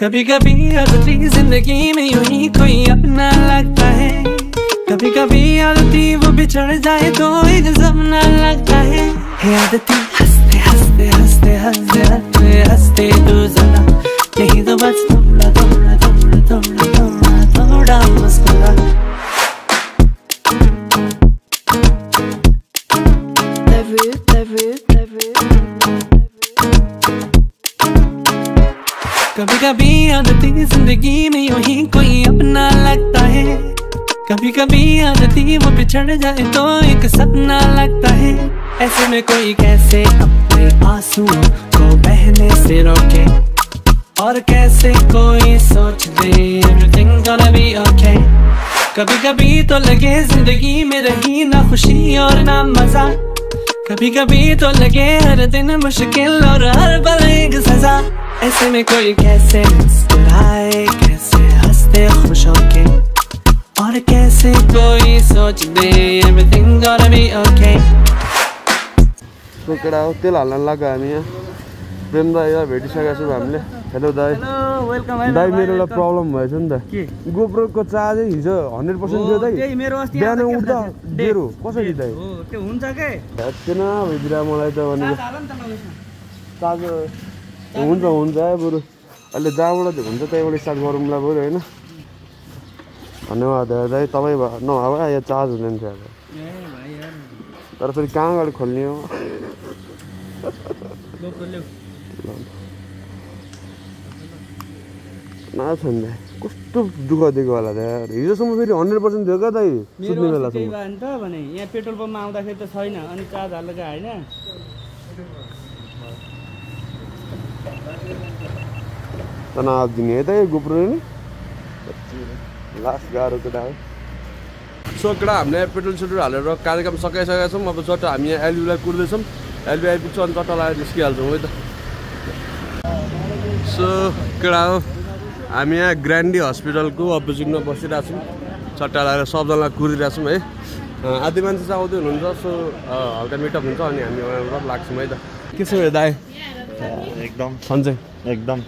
कभी कभी आदती जिंदगी में यूं ही कोई अपना लगता है, कभी कभी आदती वो बिछड़ जाए तो एक जमाना लगता है। आदती हंसते हंसते हंसते हंसते हंसते हंसते तू जरा नहीं तो बस थोड़ा थोड़ा थोड़ा थोड़ा थोड़ा थोड़ा मुस्कुरा। कभी कभी आदती जिंदगी में यूं ही कोई अपना लगता है, कभी कभी आदती वो बिछड़ जाए तो एक सपना लगता है। ऐसे में कोई कैसे अपने आंसुओं को बहने से रोके, और कैसे कोई सोच they everything gonna be okay। कभी कभी तो लगे जिंदगी में रही ना खुशी और ना मजा, कभी कभी तो लगे हर दिन मुश्किल और हर पल एक सजा। ऐसे में कोई कैसे मुस्कुराए, कैसे हंसते खुश होके, और कैसे कोई सोच they everything gonna be okay। तो केटा हो तेल हाल्न लाग्यो हामी यहाँ प्रेम दाइ भेटिसकेको छौँ हामीले। हेलो दाइ। दाइ मेरो एउटा प्रब्लम भएछ नि त, गोप्रोको चार्जै हिजो 100% थियो दाइ, बिहान उठ्दा 0 कसरी दाइ? त्यो हुन्छ के हेर्दैन भइदिरा मलाई त भनेको चार्ज हुन्छ हुन्छ बरु अहिले जहाँबाट हुन्छ त्यहीँबाट स्टार्ट गरौँला बरु होइन। धन्यवाद दाइ, तपाईँ नभए यहाँ चार्ज हुँदैन थियो अब, तर फेरि कहाँ गाडी खोल्ने हो। न छ नि कस्तो दुःख दिएको होला यार, हिजोसम्म फेरि 100% थियो क्या दाइ सुत्ने बेलासम्म। भने यहाँ पेट्रोल पम्पमा आउँदाखेरि त छैन, अनि चार्ज हालेको होइन। तनाव दिने है त यो गोप्रो नि लास्ट गाह्रो केटा हो। सो केटा हामीले पेट्रोल सेट्रोल हालेर कार्यक्रम सकाइसकेका छौँ। अब चट्ट हामी यहाँ एलबीलाई कुर्दैछौँ, एलबी आइपुग्छ अनि चट्ट लगाएर निस्किहाल्छौँ है त। सो केटा हो हामी यहाँ ग्रान्डी हस्पिटलको अपोजिटमा बसिरहेको छौँ, चट्टा लगाएर सबजनालाई कुरिरहेको छौँ है। आधी मान्छे चाहिँ आउँदै हुनुहुन्छ, सो हल्का मिटअप हुन्छ अनि हामी वहाँबाट लाग्छौँ है त। के छ यो दाइ? एकदम सन्चै एकदम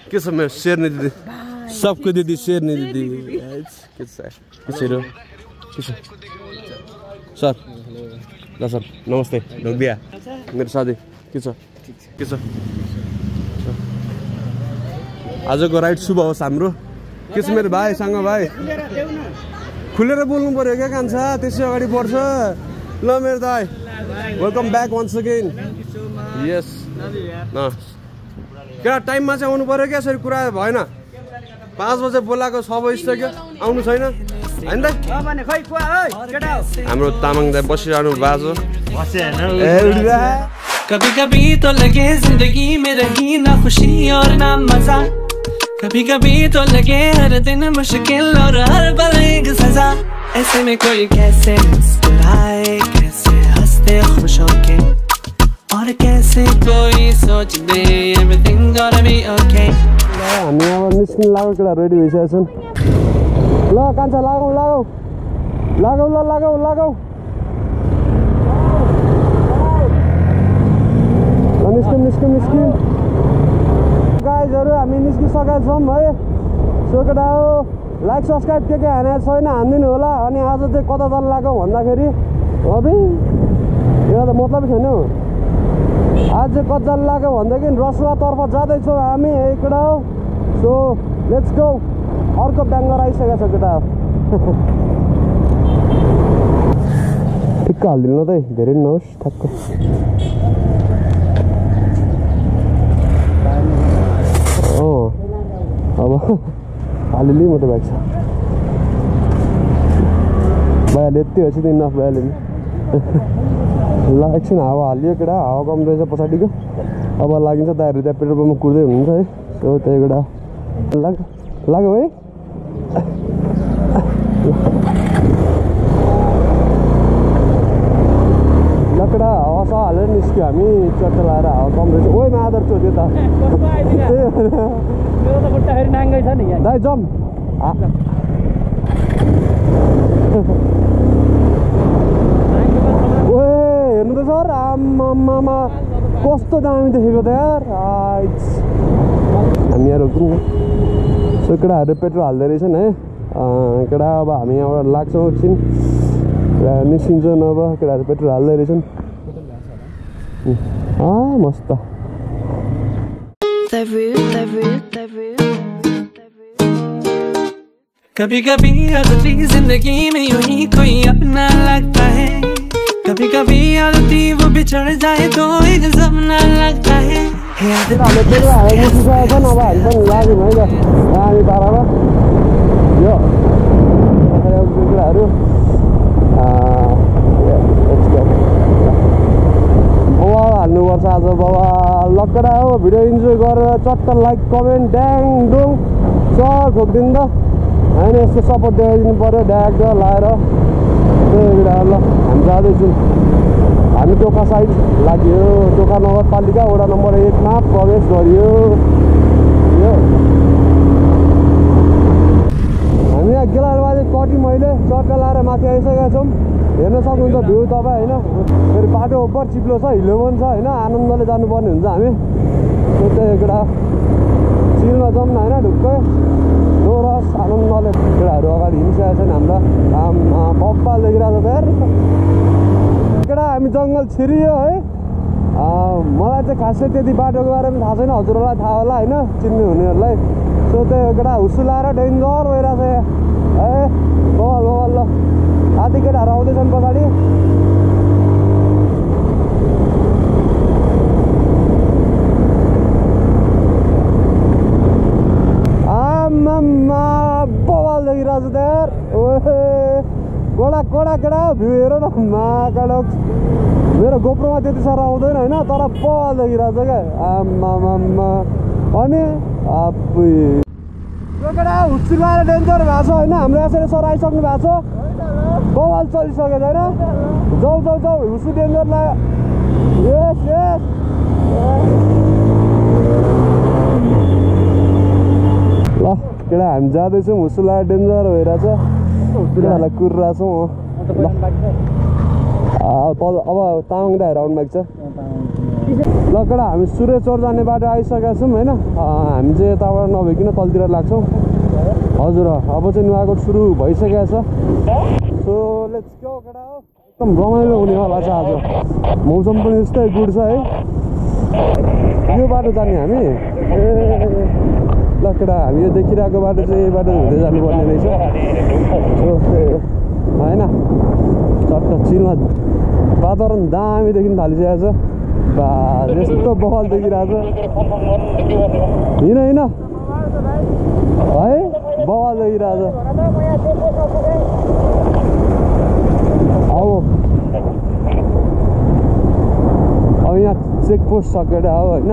के छ मेरो शेर्नी दिदी, सबको दिदी शेर्नी दिदी। के छ के छ सर? ल सर नमस्ते, ढोबिया मेरो साथी के छ के छ? आजको राइड शुभ होस् हाम्रो। के छ मेरो भाइ साङ्ग भाइ? खुलेर बोल्नु पऱ्यो क्या कान्छा, त्यसै अगाडि बढ्छ। ल मेरो दाइ वेलकम ब्याक वन्स अगेन। यस न क्या टाइममा चाहिँ आउनु पऱ्यो क्या, यसरी कुरा भएन। 5 बजे बोलाएको 6 बजिसक्यो, आउनु छैन होइन दाइ? हाम्रो तामाङ दाइ बसिरहनु बाजो। कभी कभी तो लगे जिंदगी में रही ना खुशी और ना मजा, कभी कभी तो लगे हर दिन मुश्किल और हर पल एक सजा। ऐसे में कोई कैसे मुस्कुराए, कैसे हंसते खुश होके, और कैसे कोई सोच they everything gonna be okay। हामी अब निस्किन लाग्यो केटा, रेडी भइसकेको छन्। ल कान्छा लागौ लागौ लागौ ल लागौ लागौ निस्क्यौँ निस्क्यौँ निस्क्यौँ गाइजहरू हामी निस्किसकेका छौँ है। सो केटा हो लाइक सब्सक्राइब के हानेको छैन हानिदिनु होला। अनि आज चाहिँ कता जान लाग्यो भन्दाखेरि अबे यो त मतलब छैन, आज चाहिँ कता जान लाग्यो भनेदेखि रसुवातर्फ जाँदैछौँ हामी है केटा हो। So let's go. अर्को ब्याङ्गर आइसकेको छ केटा हो। ठिक्क हालिदिनु न त, धेरै नहोस् ठ्याक्क। अब हालिली म त भाइ छ भइहाल्यो, यति भएपछि त इनफ भइहाल्यो नि। ल एकछिन हावा हालियो केटा, हावा कम रहेछ पछाडिको। अब लागिन्छ दाइहरू त्यहाँ पेट्रोल पम्पमा कुर्दै हुनुहुन्छ है। सो त्यही केटा लाग्यो है। ल केटा हावा हालेर निस्क्यो हामी, चट्टा लगाएर हावा कम रहेछ। ओइ मादर चो त्यो त दाइ जम। ओए हेर्नु त सर, आम्मामा कस्तो दामी देखेको त यार। हामी यहाँ रोक्छौँ सो केटाहरू पेट्रोल हाल्दै रहेछन् है केटा अब हामी यहाँबाट लाग्छौँ एकछिन निस्किन्छौँ अब केटाहरू पेट्रोल हाल्दै रहेछन् मस्त कभी कभी आदती जिंदगी में यूं ही कोई अपना लगता है कभी कभी आदती वो बिछड़ जाए तो एक सपना लगता है केटाहरूले पेट्रोल हालेर निस्किसकेको छन् अब हामी पनि लाग्यौँ है त हामी पारामा यो केटाहरू बवाल हाल्नुपर्छ आज बवाल लक्कडा हो भिडियो इन्जोय गरेर चट्ट लाइक कमेन्ट ड्याङ डुङ चर ठोकिदिनु त होइन यस्तो सपोर्ट देखाइदिनु पऱ्यो ड्याग लाएर त्यही केटाहरू ल हामी जाँदैछौँ हामी टोखा साइड लाग्यो टोखा नगरपालिका वडा नम्बर 1 मा प्रवेश गरियो हामी यहाँ गेलारबारी कटी मैले चट्टा लाएर माथि आइसकेका छौँ हेर्न सक्नुहुन्छ भ्यू तपाईँ होइन फेरि बाटो ओभर चिप्लो छ हिलो पनि छ होइन आनन्दले जानुपर्ने हुन्छ हामी त्यही केटा चिलमा जाउँ न होइन ढुक्कै नो रस आनन्दले केटाहरू अगाडि हिँडिसकेका छन् हाम्रा बब्बा लेखिरहेको छ यार केटा हामी जङ्गल छिरियो है मलाई चाहिँ खासै त्यति बाटोको बारेमा थाहा छैन हजुरहरूलाई थाहा होला होइन चिन्ने हुनेहरूलाई सो त्यो केटा हुसु लाएर डेन्जर भइरहेको छ यहाँ ए बवाल ल आधी केटाहरू आउँदैछन् पछाडि आम्मामा बवाल देखिरहेको छ यार ओहे कडा केटा भ्यू हेर न महाकाडक मेरो गोप्रोमा त्यति साह्रो आउँदैन होइन तर बवाल देखिरहेको छ क्या आम्मामा अनि आपुई यो केटा हुस्सु लाएर डेन्जर भएको छ होइन हाम्रो यसरी सर आइसक्नु भएको छ बवाल चलिसकेको छैन जाउ हुस्सु डेन्जर लाग्यो यस ल केटा हामी जाँदैछौँ हुस्सु लाएर डेन्जर भइरहेछ केटाहरूलाई कुरिरहेछौँ अब तामाङ दाइहरू आउनु भएको छ ल केटा हामी सूर्यचोर जाने बाटो आइसकेका छौँ होइन हामी चाहिँ यताबाट नभइकन तलतिर लाग्छौँ हजुर अब चाहिँ नुहाकोट सुरु भइसकेको छ सो लेट्स गो केटा हो एकदम रमाइलो हुनेवाला छ आज मौसम पनि यस्तै गुड छ है यो बाटो जाने हामी ए ल केटा हामी यो देखिरहेको बाटो चाहिँ यो बाटो हुँदै जानुपर्ने रहेछ होइन चट्ट चिलमा वातावरण दामी देखिन थालिसकेको छ बा यस्तो बवाल देखिरहेको छ हिँड है बवाल देखिरहेको छ अब यहाँ चेकपोस्ट छ केटा हो होइन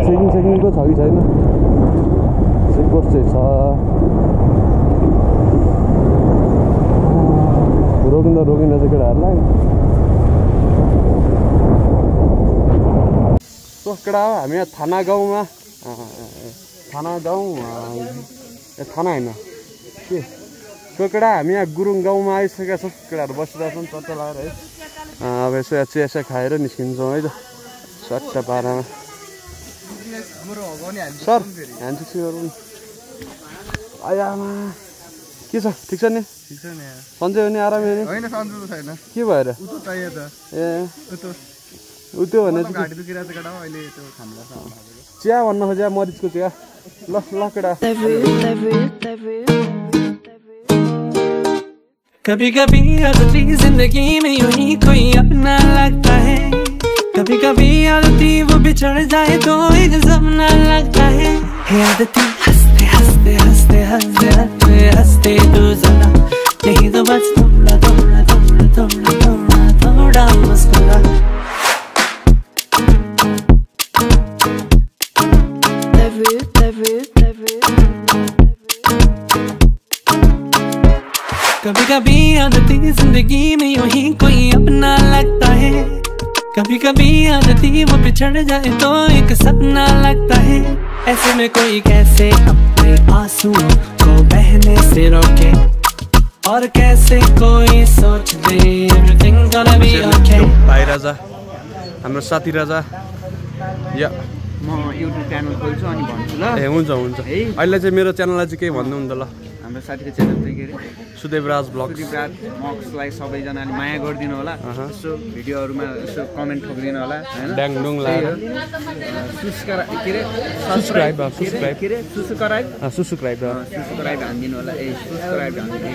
चेकिङको छ कि छैन चेकपोस्ट चाहिँ छ रोकिँदा चाहिँ केटाहरूलाई केटा हो हामी यहाँ थाना गाउँमा थाना होइन के केटा हामी यहाँ गुरुङ गाउँमा आइसकेका छौँ केटाहरू बसिरहेको छौँ चट्टा लगाएर है अब यसो चिया खाएर निस्किन्छौँ है त सट्टा पारामा सर ह्यान्ड पनि आयामा के छ ठिक छ नि सन्चै हो नि आरामै हो नि के भएर ए उत्यो भने चिया भन्न खोज्या मरिचको चिया ल केटा कभी कभी आदती जिंदगी में यूं ही कोई अपना लगता है कभी कभी आदती वो बिछड़ जाए तो एक सपना लगता है आदती हंसते हंसते हंसते हंसते हंसते हंसते तू जरा नहीं तो बस थोड़ा मुस्कुरा कभी कभी आदती जिंदगी में यूं ही कोई अपना लगता है कभी कभी आदती वो बिछड़ जाए तो एक सपना लगता है ऐसे में कोई कैसे अपने आंसुओं को बहने से रोके और कैसे कोई सोच they everything gonna be okay भाइ राजा हाम्रो साथी राजा या म युट्युब च्यानल खोल्छु अनि भन्छु ल। ए हुन्छ हुन्छ है अहिले चाहिँ मेरो च्यानललाई चाहिँ केही भन्नु नि त ल। हाम्रो साथीको च्यानल चाहिँ के अरे सुदेवराज ब्लग्स। सुदेवराज ब्लग्सलाई सबैजनाले माया गरिदिनु होला। यसो भिडियोहरुमा यसो कमेन्ट ठोकिदिनु होला हैन। ड्याङडुङ लाएर सब्स्क्राइब के अरे सब्स्क्राइब के अरे सब्स्क्राइब सब्स्क्राइब हान्दिनु होला। ए सब्स्क्राइब हान्दिनु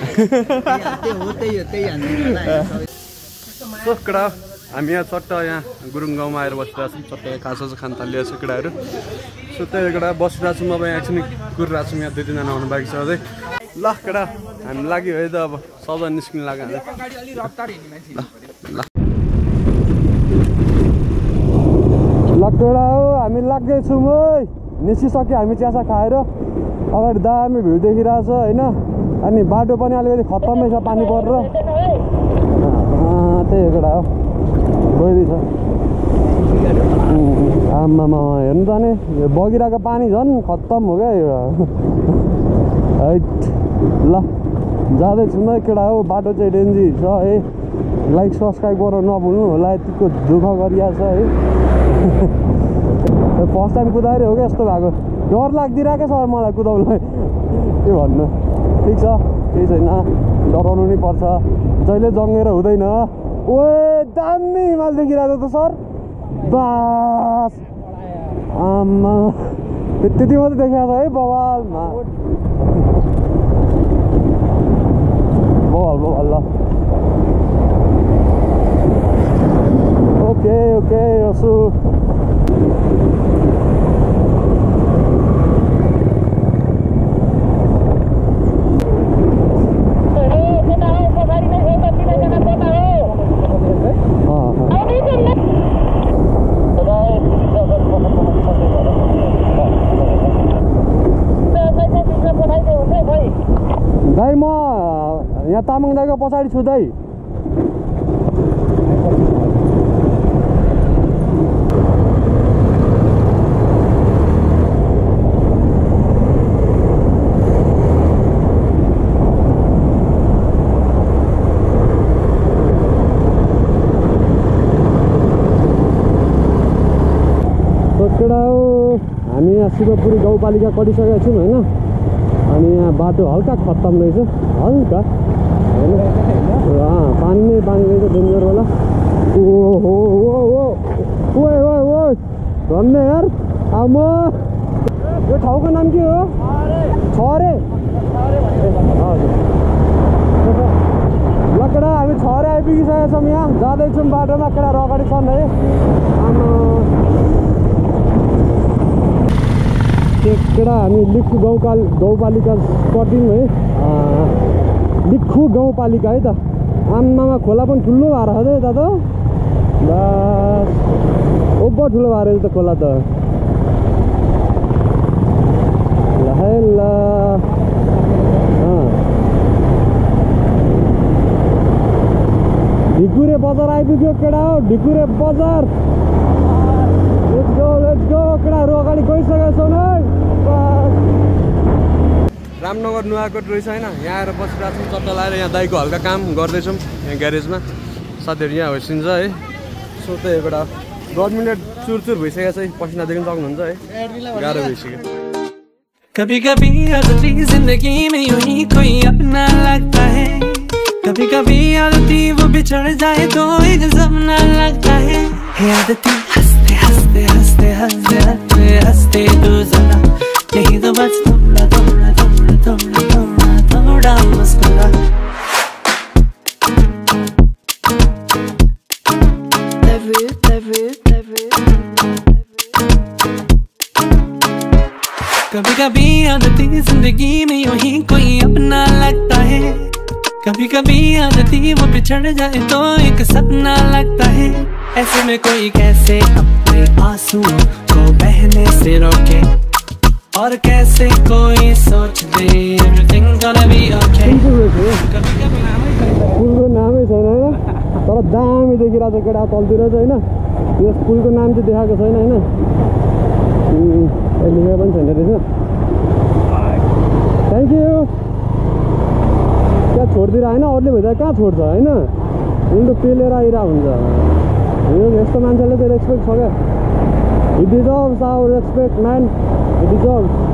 हो त्यही हान्दिनु होला। सो केटा हामी यहाँ चट्ट यहाँ गुरुङ गाउँमा आएर बसिरहेको छौँ। चट्ट काँचो खान थालिएको छ केटाहरू। सो त्यही केटा बसिरहेको छौँ। अब यहाँ एकछिन कुरिरहेको छौँ। यहाँ 2-3 जना आउनु बाँकी छ अझै। ल केटा हामी लाग्यो है त अब सबजना निस्किनु लाग्यो ल केटा हो हामी लाग्दैछौँ है। निस्किसक्यो हामी चियासा खाएर। अगाडि दामी भ्यू देखिरहेको छ होइन। अनि बाटो पनि अलिकति खत्तमै छ पानी परेर। त्यही हो केटा हो गइदिन्छ आमामा हेर्नु त नि बगिरहेको पानी झन् खत्तम हो क्या यो। हैट ल जाँदैछौँ है केटा हो। बाटो चाहिँ डेन्जी छ है। लाइक सब्सक्राइब गर्न नभुल्नु होला। यतिको दुःख गरिरहेको छ है। फर्स्ट टाइम कुदाएर हो क्या यस्तो भएको। डर लाग्दिरहेको छ मलाई कुदाउनुलाई के भन्नु। ठिक छ केही छैन डराउनु नि पर्छ। जहिले जङ्गेर हुँदैन। ओए दामी हिमाल देखिरहेको त सर बास आमा त्यति मात्रै देखिरहेको छ है बवालमा। बवाल ल ओके यसो दाइ म यहाँ तामाङ दाइको पछाडि छु दाइ। केटा हो हामी यहाँ शिवपुरी गाउँपालिका कटिसकेका छौँ होइन। अनि यहाँ बाटो हल्का खत्तम रहेछ हल्का होइन। पानी नै पानी रहेछ डेन्जर होला। ओहो ओ धन्य यार आमा। यो ठाउँको नाम के हो? छरे ल केटा हामी छरे आइपुगिसकेका छौँ। यहाँ जाँदैछौँ बाटोमा केटा अगाडि छन् है आमा। केटा हामी लिखु गाउँपालिका कटिङ है। लिखु गाउँपालिका है त। आमामा खोला पनि ठुलो भएर छ है त बस ओभर ठुलो भएर त खोला त ल ढिकुरे बजार आइपुग्यो केटा हो। ढिकुरे बजार लेट्स गो केटाहरू अगाडि गइसकेका छौँ है। रामनगर नुवाकोट रहेछ होइन। यहाँ आएर बसिरहेको छौँ चट्टा लाएर। यहाँ दाइको हल्का काम गर्दैछौँ यहाँ ग्यारेजमा। साथीहरू यहाँ होइसिन्छ है। सो त्यही एउटा 10 मिनट चुरचुर भइसकेको छ। पसिना देख्न सक्नुहुन्छ है गाह्रो भइसक्यो। कभी कभी आदती जिंदगी में यूं ही कोई अपना लगता है। कभी कभी आदती वो बिछड़ जाए तो एक सपना लगता है। आदती हंसते हंसते हंसते हंसते हंसते हंसते तू जरा नहीं तो बस थोड़ा थोड़ा थोड़ा थोड़ा थोड़ा थोड़ा मुस्कुरा। कभी कभी आदती जिंदगी में यूं ही कोई अपना लगता है। कभी कभी आदती वो बिछड़ जाए तो एक सपना लगता है। ऐसे में कोई कैसे अपने आंसुओं को बहने से रोके और कैसे कोई सोच they everything gonna be okay। कभी कभी पुलको नामै छैन होइन। तर दामी देखिरहेको छ केटा तलतिर चाहिँ होइन। यस पुलको नाम चाहिँ देखाएको छैन होइन। लेखेको पनि छैन रहेछ। Thank you. त्यहाँ छोडिदिएर होइन अरूले भइदिएर कहाँ छोड्छ होइन। उल्टो पेलेर आइरहेको हुन्छ। यो यस्तो मान्छेले चाहिँ रेस्पेक्ट छ क्या। He deserves our respect, man. He deserves.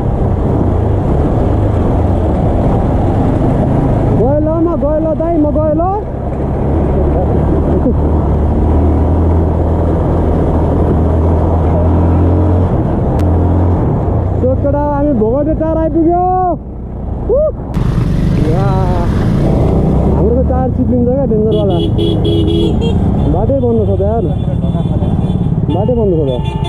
गयो दाइ म गयो ल सोचकडा हामी भोगटे टार आइपुग्यो हाम्रो त टायर चिप्लिन्छ क्या डेन्जरवाला बाटै बन्द छ त यार बाटै बन्द छ त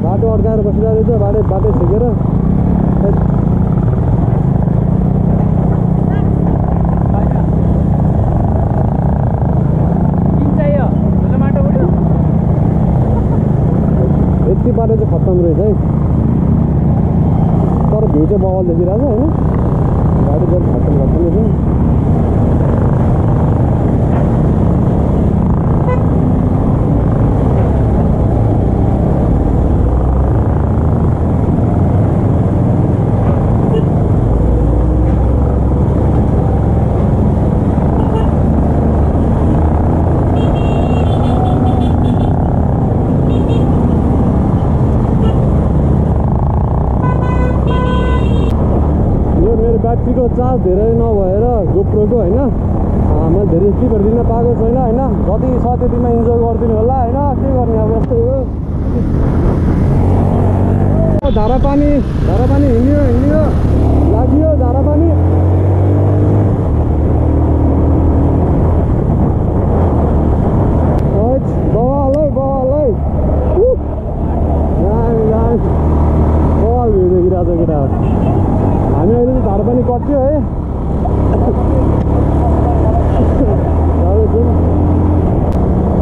बाटो अड्काएर बसिरहेको रहेछ बाटै छेकेर यति बाटो चाहिँ खत्तम रहेछ है तर भ्यू चाहिँ बवाल देखिरहेको छ होइन बाटो चाहिँ खत्तम रहेछ ब्याट्रीको चार्ज धेरै नभएर गोप्रोको होइन मैले धेरै क्लिपहरू दिन पाएको छैन होइन जति छ त्यतिमा इन्जोय गरिदिनु होला होइन के गर्ने अब यस्तै हो धारापानी हिँड्यो लाग्यो धारापानी बवाल भ्यू देखिरहेको छ केटा हामी अहिले चाहिँ धारापानी कट्यो है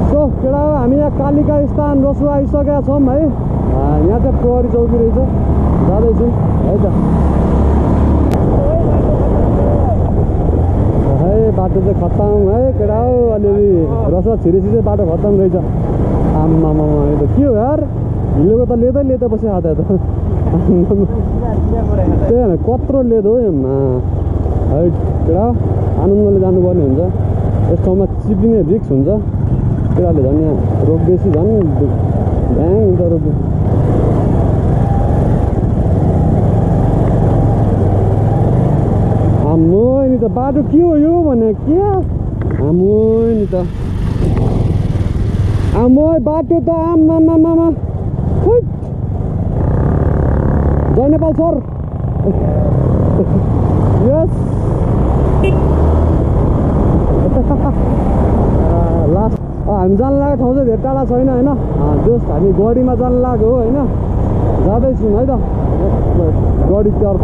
सो केटा हामी यहाँ कालिका स्थान रसुवा आइसकेका छौँ है यहाँ चाहिँ प्रहरी चौकी रहेछ जाँदैछौँ है त है बाटो चाहिँ खत्तम है केटा हो अलिअलि रसुवा छिरेपछि चाहिँ बाटो खत्तम रहेछ आम्मामा यो त के हो यार हिलोको त लेदै बसिरहेको त त्यही होइन कत्रो लेदो है केटा आनन्दले जानुपर्ने हुन्छ यस ठाउँमा चिप्लिने रिक्स हुन्छ केटाले झन् यहाँ रोग बेसी झन् ढ्याङ हुन्छ रोग आम्मो नि त बाटो के हो यो भने के आम्मो नि त आम्मो बाटो त आम्मामामा जय नेपाल सर यस लास्ट हामी जान लागेको ठाउँ चाहिँ धेरै टाढा छैन होइन जस्ट हामी गढीमा जान लाग्यो हो होइन जाँदैछौँ है त गढीतर्फ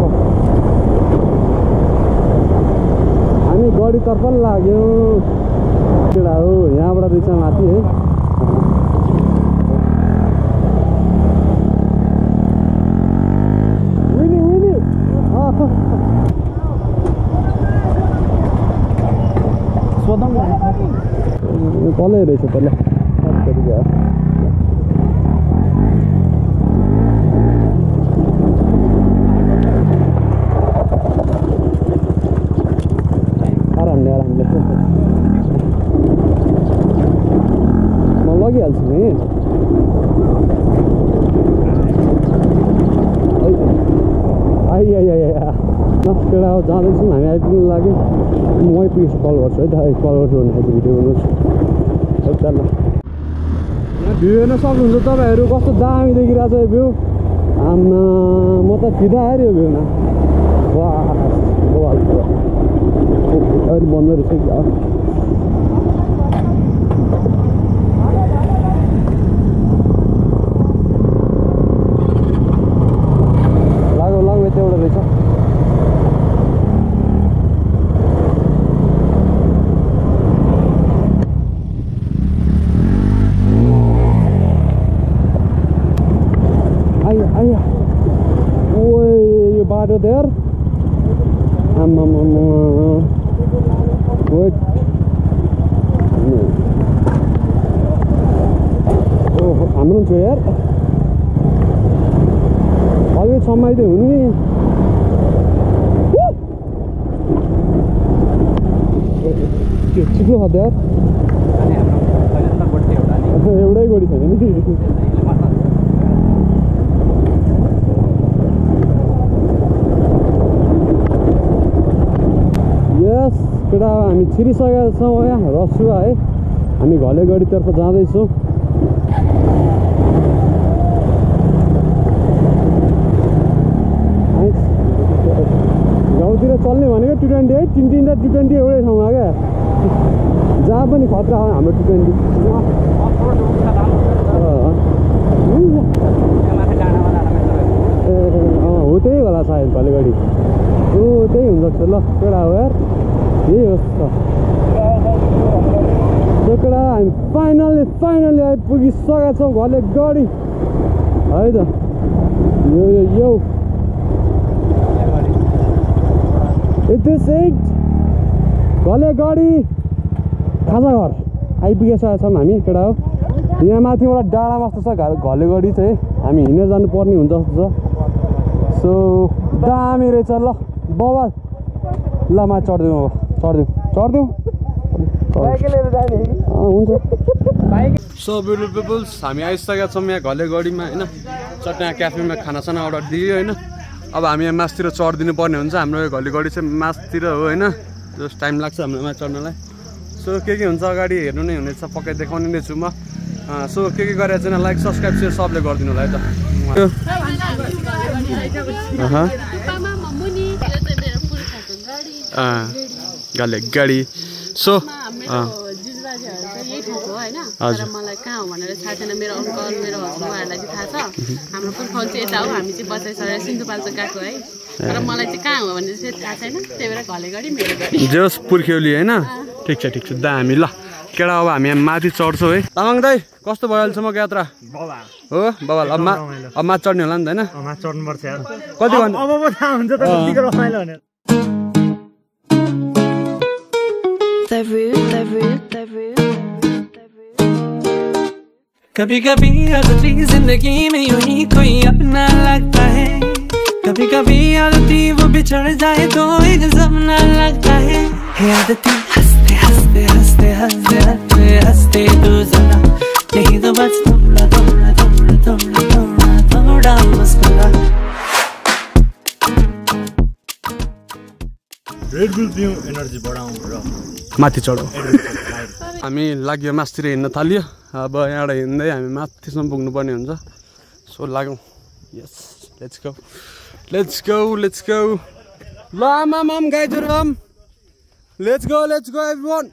हामी गढीतर्फ पनि लाग्यौँ केटा हो यहाँबाट रहेछ माथि है तलै रहेछ तल आरामले म लगिहाल्छु नि केटा हो जाँदैछौँ हामी आइपुग्नु लाग्यो म आइपुगेपछि कल गर्छु है त कल गर्छु भने भिडियो बनाउँछु ल यहाँ भ्यू हेर्न सक्नुहुन्छ तपाईँहरू कस्तो दामी देखिरहेको छ यो भ्यू आम्मा म त फिदा आएर यो भ्यूमा अहिले बन्द रहेछ लाग्यो यता एउटा रहेछ यो बाटो देयर आम्मामा वेट हाम्रो छ यार अलि अलिक समाइदियो हुने के चिप्लो खाँदै एउटै गोडी छैन नि यस केटा हामी छिरिसकेका छौँ यहाँ रसुवा है हामी घलेगढीतर्फ जाँदैछौँ गाउँतिर चल्ने भनेको T20 है तिन र T20 एउटै ठाउँमा क्या जहाँ पनि खतरा हो हाम्रो T20 हो त्यही होला सायद घलेगढी हो त्यही हुनसक्छ ल केटा हो यार यही होस् त केटा हामी फाइनली आइपुगिसकेका छौँ घलेगढी है त यो It is it घलेगढी खाजाघर आइपुगेका छौँ हामी केटा हो यहाँ माथिबाट डाँडा जस्तो छ घलेगढी चाहिँ हामी हिँडेर जानुपर्ने हुन्छ जस्तो छ सो दामी रहेछ ल बवाल ल मा चढ्दिउँ अब चढ्दिउँ हुन्छ सो ब्युटिफुल पिपल्स हामी आइसकेका छौँ यहाँ घलेगढीमा होइन चट्या क्याफेमा खानासाना अर्डर दियो होइन अब हामी यहाँ मासतिर चढिदिनु पर्ने हुन्छ हाम्रो यो घलेगढी चाहिँ मासतिर हो होइन जस्ट टाइम लाग्छ हाम्रोमा चढ्नलाई सो के हुन्छ अगाडि हेर्नु नै हुनेछ पक्कै देखाउने नै छु म सो के गरेर चाहिँ लाइक सब्सक्राइब सेयर सबले गरिदिनु होला है त घलेगढी सो हजुर मलाई कहाँ हो भनेर थाहा छैन मेरो अङ्कल मेरो हस्बेन्डहरूलाई चाहिँ थाहा छ हाम्रो पुर्खौल चाहिँ यता हो हामी चाहिँ बसाइ सरेर सिन्धुपाल्चोक गएको है तर मलाई चाहिँ कहाँ हो भनेर चाहिँ थाहा छैन त्यही भएर घलेगढी मेरो गढी जोस पुर्ख्यौली होइन ठिक छ दामी ल केटा अब हामी यहाँ माथि चढ्छौँ है तामाङ दाई कस्तो भयो अहिलेसम्मको यात्रा हो बबाल अब माथि चढ्ने होला नि त होइन चढ्नुपर्छ कति घन्टा अब थाहा हुन्छ त कतिको रमाइलो भनेर कभी कभी आदती जिंदगी में यूं ही कोई अपना लगता है कभी कभी आदती वो बिछड़ जाए तो एक सपना लगता है आदती हंसते हंसते हंसते हंसते हंसते हंसते तू जरा यही तो बस थोड़ा मुस्कुरा रेड बुल पिउँ एनर्जी बढाउँ र माथि चढौँ हामी लाग्यो मासतिर हिँड्न थाल्यो अब यहाँबाट हिँड्दै हामी माथिसम्म पुग्नुपर्ने हुन्छ सो लागौँ यस लेट्स गो ल आमाम गाइजरम लेट्स गो एभ्रिवन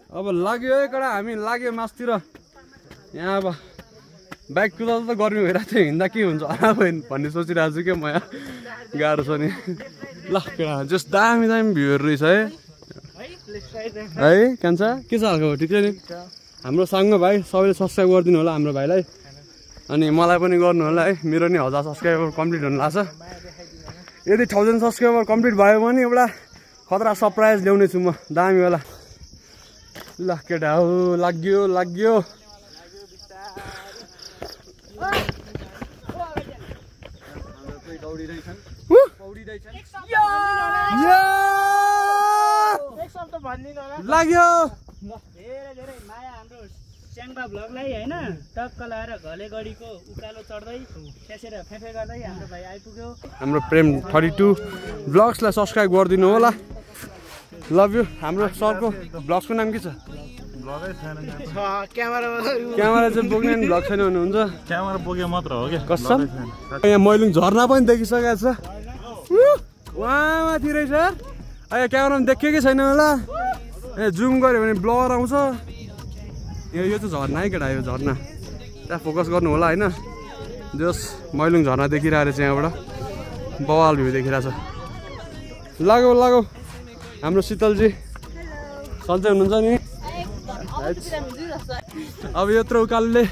अब लाग्यो एकटा हामी लाग्यो मासतिर यहाँ अब बाइक कुदाउँदा त गर्मी भइरहेको थियो हिँड्दा के हुन्छ होला भन्ने सोचिरहेको छु क्या म यहाँ गाह्रो छ नि ल केटा जस दामी भ्यूहरू रहेछ है कान्छा के छ हालको ठिक छ नि हाम्रो साङ्गो भाइ सबैले सब्सक्राइब गरिदिनु होला हाम्रो भाइलाई अनि मलाई पनि गर्नु होला है मेरो नि 1000 सब्सक्राइबर कम्प्लिट हुनु लाग्छ यदि 1000 सब्सक्राइबर कम्प्लिट भयो भने एउटा खतरा सरप्राइज ल्याउने छु म दामी वाला ल केटा हो लाग्यो लाग्यो धेरै माया हाम्रो च्याङ्पा भ्लगलाई होइन टक्क लगाएर घलेगढीको उकालो चढ्दै त्यसरी फेफे गर्दै हाम्रो भाइ आइपुग्यो हाम्रो प्रेम 32 भ्लग्सलाई सब्सक्राइब गरिदिनु होला लभ यु हाम्रो सरको भ्लग्सको नाम के छ क्यामेरा चाहिँ बोक्ने भ्लग छैन भन्नुहुन्छ क्यामेरा बोक्यो मात्र हो क्या कसम यहाँ मैलुङ झर्ना पनि देखिसकेको छ वहाँ माथि रहेछ अहिले क्यामेरामा देखियो कि छैन होला ए जुम गऱ्यो भने ब्लर आउँछ यो चाहिँ झर्ना है केटा यो झर्ना त्यहाँ फोकस गर्नु होला होइन जस मैलुङ झर्ना देखिरहेको छ यहाँबाट बवाल भ्यू देखिरहेछ लागौ हाम्रो शीतलजी सन्चै हुनुहुन्छ नि अब यत्रो उकालोले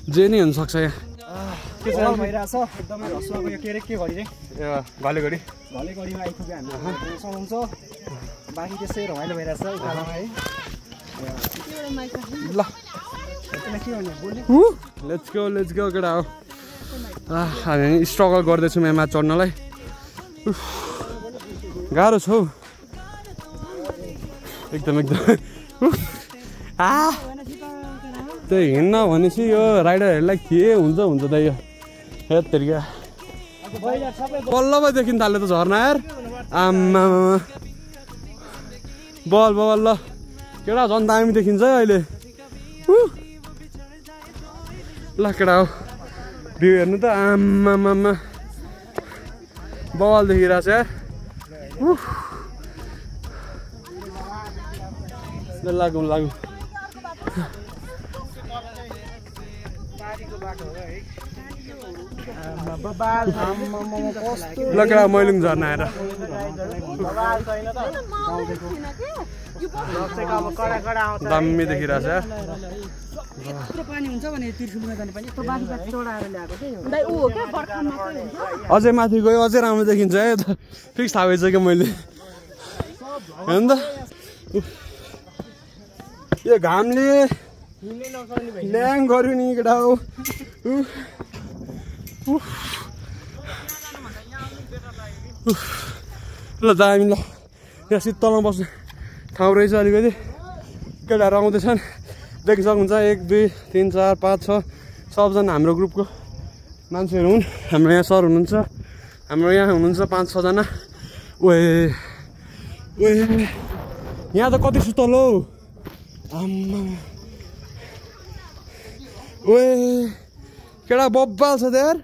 जे नै हुनसक्छ यहाँ के छ भइरहेछ एकदमै रसुवाको यो के घडी घलेगढीमा आइपुग्यो हामी हुन्छ बाँकी त्यसै रमाइलो भइरहेछ उकालोमा है ल लेट्स गो केटा हो हामी स्ट्रगल गर्दैछौँ यहाँ माथि चढ्नलाई गाह्रो छ हौ एकदम त्यही हिँड्न भनेपछि यो राइडरहरूलाई के हुन्छ त यो हेत्तेरिका बल्ल देखिन थाल्यो त झर्ना यार आम्मा बल ल केटा झन् दामी देखिन्छ है अहिले ल केटा हो भ्यू हेर्नु त आम्मा बल देखिरहेछ यार लागौँ ल केटा मैलुङ झर्ना आएर दामी देखिरहेछ अझै माथि गयो अझै राम्रो देखिन्छ है फिक्स थाहा भइसक्यो मैले हेर्नु त यो घामले ल्याङ गर्यो नि केटा हो ल दामी ल यहाँ शीतलमा बस्ने ठाउँ रहेछ अलिकति केटाहरू आउँदैछन् देखिसक्नुहुन्छ 1 2 3 4 5 6 सबजना हाम्रो ग्रुपको मान्छेहरू हुन् हाम्रो यहाँ सर हुनुहुन्छ हाम्रो यहाँ हुनुहुन्छ 5 6 जना ओए यहाँ त कति शीतल हौ आम्मा ओए केटा बब्बाल छ यार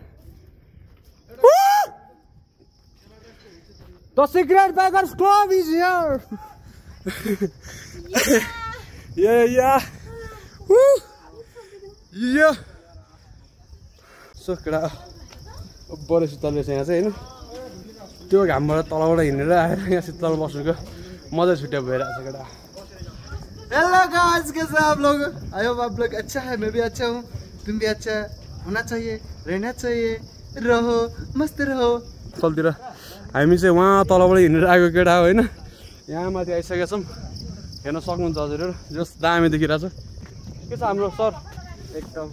The Secret Beggars Club is here. Yeah. Woo. Yeah. So केटा बडे शीतल रहेछ यहाँ चाहिँ हैन त्यो घामबाट तलबाट हिँडेर आएर यहाँ शीतल बस्नुको मजा छुट्या भइरहेछ केटा हेलो गाइस कैसे आप लोग आई होप आप लोग अच्छा है मैं भी अच्छा हूँ तुम भी अच्छा होना चाहिए रहना चाहिए रहो मस्त रहो तलतिर हामी चाहिँ वहाँ तलबाट हिँडेर आएको केटा हो हैन यहाँ माथि आइसकेका छौँ हेर्न सक्नुहुन्छ हजुरहरू जस दामी देखिरहेछ के छ हाम्रो सर एकदम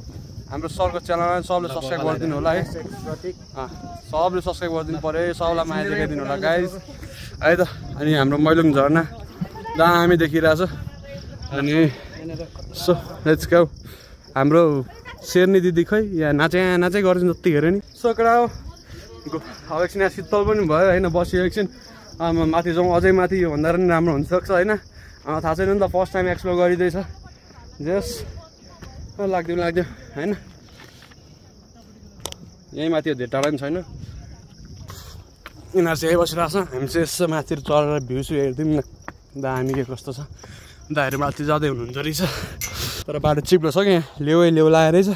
हाम्रो सरको च्यानलमा सबले सब्स्क्राइब गरिदिनु होला है सबले सब्स्क्राइब गरिदिनु पर्यो सबलाई माया देखाइदिनु होला गाइस है त अनि हाम्रो मैलुङ झर्ना दामी देखिरहेछ अनि सो लेट्स गो हाम्रो शेर्नी दिदी खै यहाँ नाचै गर्छन् जति हेऱ्यो नि सो केटा हो अब एकछिन यहाँ शीतल पनि भयो होइन बसियो एकछिन माथि जाउँ अझै माथि योभन्दा पनि राम्रो हुनसक्छ होइन थाहा छैन नि त फर्स्ट टाइम एक्सप्लोर गरिँदैछ जस लाग्दियो होइन यहीँ माथि धेरै टाढा पनि छैन यिनीहरू चाहिँ यहीँ बसिरहेको छ हामी चाहिँ यसो माथि चढेर भ्यू हेरिदिउँ न दामी के कस्तो छ दाहरू माथि जाँदै हुनुहुन्छ रहेछ तर बाटो चिप्लो छ कि यहाँ लेउ लगाएर रहेछ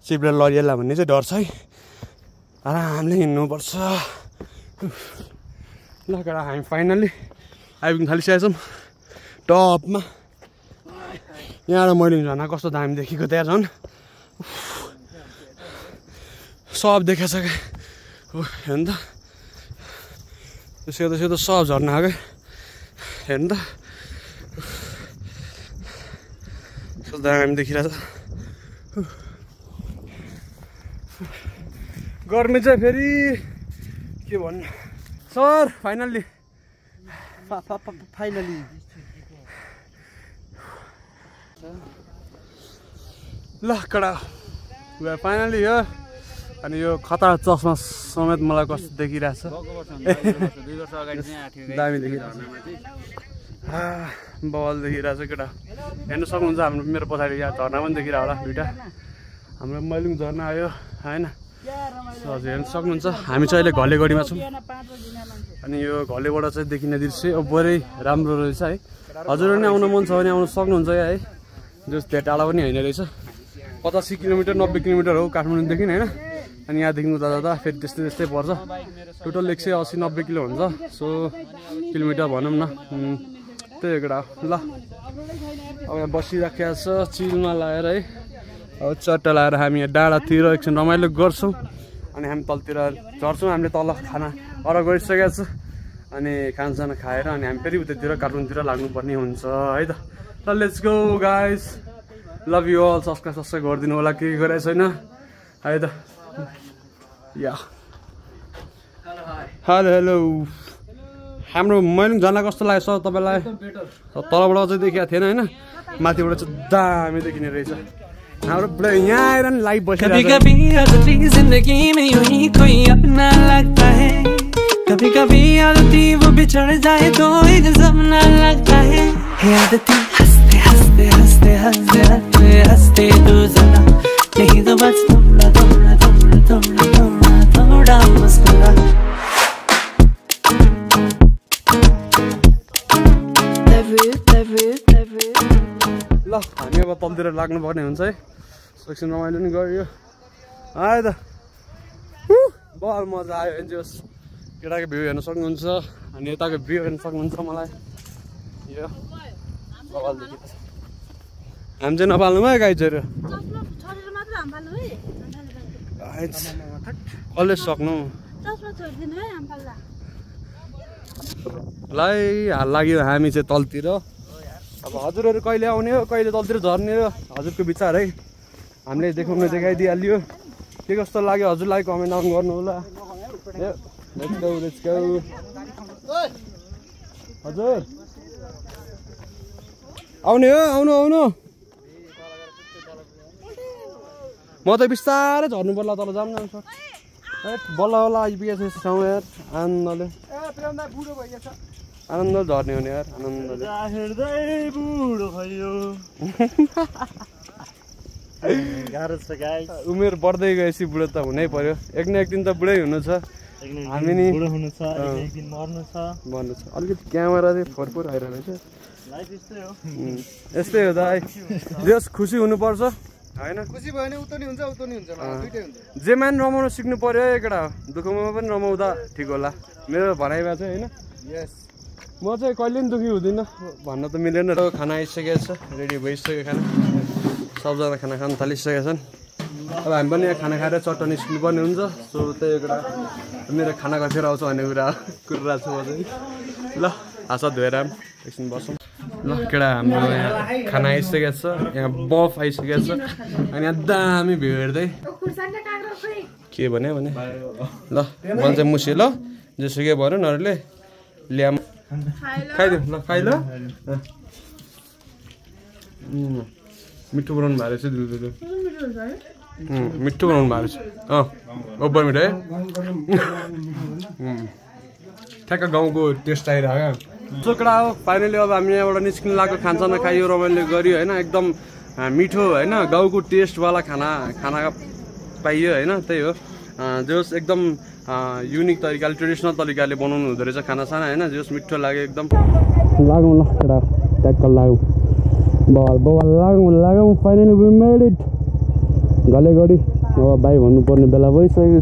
चिप्लेर लडिएला भन्ने चाहिँ डर छ है आरामले हिँड्नुपर्छ ल केटा हामी फाइनल्ली आइपुग्नु थालिसकेका छौँ टपमा यहाँबाट मैलुङ झर्ना कस्तो दामी देखेको त्यहाँ झन् सब देखाएको छ क्या हेर्नु त सेतो सब झर्ना हो क्या हेर्नु त कस्तो दामी देखिरहेछ गर्मी चाहिँ फेरि के भन्नु सर फाइनल्ली ल कडा फाइनल्ली हो अनि यो खतरा चस्मा समेत मलाई कस्तो देखिरहेछ दामी देखिरहेछ बल देखिरहेछ केटा हेर्नु सक्नुहुन्छ हाम्रो मेरो पछाडि यहाँ झर्ना पनि देखिरहेको होला दुइटा हाम्रो मैलुङ झर्ना आयो होइन हजुर हेर्नु सक्नुहुन्छ हामी चाहिँ अहिले घलेगढीमा छौँ अनि यो घलेबाट चाहिँ देखिने दृश्य बरै राम्रो रहेछ है हजुरहरू नि आउनु मन छ भने आउनु सक्नुहुन्छ है जस त्यहाँ टाढा पनि होइन रहेछ 85 किलोमिटर 90 किलोमिटर हो काठमाडौँदेखि होइन अनि यहाँदेखि उता जाँदा फेरि त्यस्तै पर्छ टोटल 180 90 किलो हुन्छ सो किलोमिटर भनौँ न त्यही एउटा ल अब यहाँ बसिराखेको छ चिलमा लगाएर है अब चट्टा लगाएर हामी यहाँ डाँडातिर एकछिन रमाइलो गर्छौँ अनि हामी तलतिर झर्छौँ हामीले तल खाना अर्डर गरिसकेको छ अनि खानसाना खाएर अनि हामी फेरि उतातिर काठमाडौँतिर लाग्नुपर्ने हुन्छ है त ल let's go guys love you all subscribe गरिदिनु होला के गरेछ छैन है त या हेलो हाम्रो मैले जान कस्तो लाग्यो सर तपाईलाई तलबाट चाहिँ देखिएको थिएन हैन माथिबाट चाहिँ दामी देखिने रहेछ हाम्रो पुरा यहाँ आएर नि लाइभ बसिरहेको कभी कभी आदती जिंदगी में यूं ही कोई अपना लगता है कभी कभी आदती वो बिछड़ जाए तो एक सपना लगता है आदती हंसते हंसते हंसते हंसते हंसते हंसते तू जरा यही तो बस थोड़ा थोड़ा थोड़ा थोड़ा थोड़ा थोड़ा मुस्कुरा ल हामी अब तलतिर लाग्नुपर्ने हुन्छ है एकछिन रमाइलो नि गरियो आयो त बहुत मजा आयो एन्जोस केटाको भ्यू हेर्न सक्नुहुन्छ अनि यताको भ्यू हेर्न सक्नुहुन्छ मलाई यो हामी चाहिँ नपाल्नु भयो गाइजहरू कसले सक्नु लाई हाल लाग्यो हामी चाहिँ तलतिर अब हजुरहरू कहिले आउने हो कहिले तलतिर झर्ने हो हजुरको विचार है हामीले देखाउन देखाइदिइहाल्यो के कस्तो लाग्यो हजुरलाई कमेन्ट डाउन गर्नु होला लेट्स गो हजुर आउने हो आउनु आउनु म त बिस्तारै झर्नु पर्ला तल जाऊँ न सर बल्ल बल्ल आइपुगेछ यस्तो ठाउँ यार आनन्दले आनन्द झर्ने हो नि यार आनन्दले उमेर बढ्दै गएपछि बुढो त हुनै पर्यो एक न एक दिन त बुढै हुनु छ हामी नि मर्नु छ अलिकति क्यामेरा चाहिँ फोरफोर आइरहेको रहेछ यस्तै हो त जस खुसी हुनुपर्छ हैन खुसी भयो भने उतो नि हुन्छ उतो नि हुन्छ दुईटै हुन्छ जेमा नि रमाउन सिक्नु पर्यो एकटा दुःखमा पनि रमाउँदा ठिक होला मेरो भनाइमा चाहिँ हैन यस म चाहिँ कहिले पनि दुःखी हुँदिनँ भन्न त मिलेन खाना आइसकेको छ रेडी भइसक्यो खाना सबजना खाना खान थालिसकेका छन् अब हामी पनि यहाँ खाना खाएर चट्ट निस्किनु पर्ने हुन्छ सो त्यही एउटा मेरो खाना कतिखेर आउँछ भन्ने कुरा कुरिरहेको छु म चाहिँ ल हात धोएर एकछिन बसौँ ल केटा हाम्रो यहाँ खाना आइसकेको छ यहाँ बफ आइसकेको छ अनि यहाँ दामी भ्यू हेर्दै के भने ल मैले चाहिँ मुसे ल जेसुकै भयो नहरूले ल्याम खाइदिउँ ल खाइ ल मिठो बनाउनु भएको रहेछ दिदीले मिठो बनाउनु भएको रहेछ ओभर मिठो है ठ्याक्क गाउँको टेस्ट आइरहेको चोकडा हो फाइनली अब हामी यहाँबाट निस्किनु लाग्यो खानसाना खाइयो रमाइलो गरियो होइन एकदम मिठो होइन गाउँको टेस्टवाला खाना पाइयो होइन त्यही हो जोस् एकदम युनिक तरिकाले ट्रेडिसनल तरिकाले बनाउनु हुँदो रहेछ खानासाना होइन जोस् मिठो लाग्यो एकदम लागौँ ल केटा ट्याक्क लागौँ बवाल लागौँ फाइनली वी मेड इट गले गरी अब बाई भन्नुपर्ने बेला भइसकेको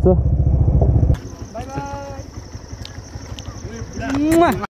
छ